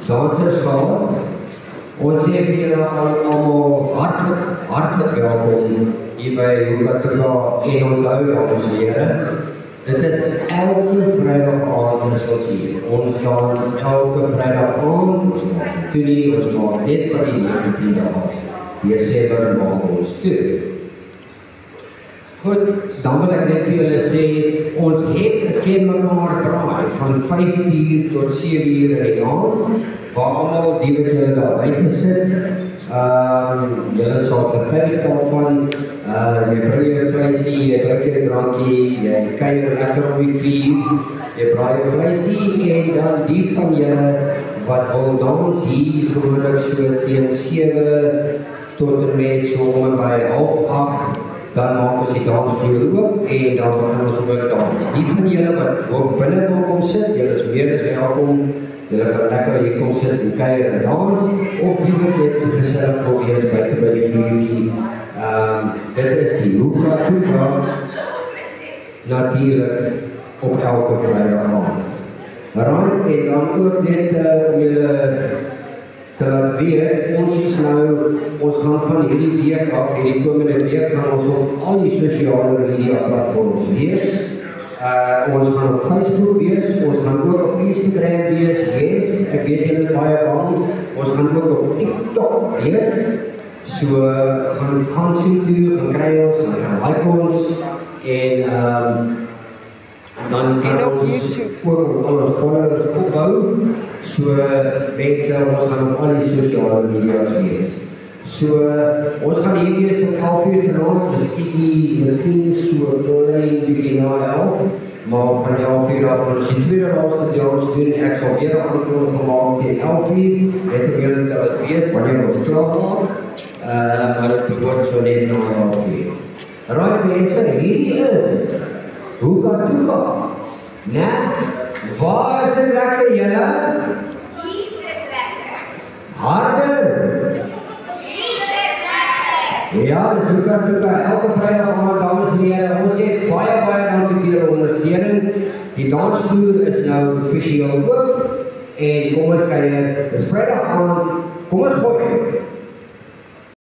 dansers gehad. Ons sê vir julle allemaal hartelijk welkom hier by Hoekatuka en onthou dames en heren. Dit is elke vrijdag aand is ons hier. Ons dans elke vrijdag aand, ons maak net vir die 19 dagen. Desember maak ons toe. Goed, dan wil ek net vir julle sê, ons het ken mekaar braai van 5 uur tot 7 uur in die aand, waar allemaal die wat julle daar buiten sit. Julle sal getuig daarvan, jy bring jou vleisie, jy druk jou drankie, jy kuier lekker op die vuur, jy braai jou vleisie en dan die van julle wat wil dans hier gewoonlik so teen 7 tot en met so om by 7:30, dan maak ons die dansvloer oop en dan begin ons ook dans. Die van julle wat ook binnen wil kom sit, julle is meer as welkom, julle kan lekker hier kom sit en kuier en dans, of die wat net gesellig probeer buiten by die vuurtjie. Dit is die Hoekatuka, natuurlijk op elke vrijdag aand. Right, en dan ook net om julle te laat weet, ons gaan van hierdie week af, hierdie komende week, gaan ons op al die sosiale media platforms wees. Ons gaan op Facebook wees, ons gaan ook op Instagram wees, yes, ek weet julle baie bang, ons gaan ook op TikTok wees, so gaan sien toe, gaan kry ons, gaan like ons, en dan kan ons ook alles followers opbou, so mense, ons gaan op al die sosiale media's wees. So, ons gaan hier wees tot 11 uur vanavond, miskien so klein bietjie na 11, maar van 11 uur af ons die tweede laaste dans doen, ek sal weer aankondig gemaak teen 11 uur, net om julle te laat weet, wanneer ons klaar maak, maar dit behoort so net na 11 uur. Right mense, hierdie is Hoekatuka. Waar is dit lekker julle? Hier is dit lekker. Harder! Ja, dis Hoekatuka, elke vrijdag aand, dames en heren, ons het baie dankie vir julle ondersteuning. Die dansvloer is nou officieel oop, en kom ons kyk, dis vrijdag aand, kom ons gooi.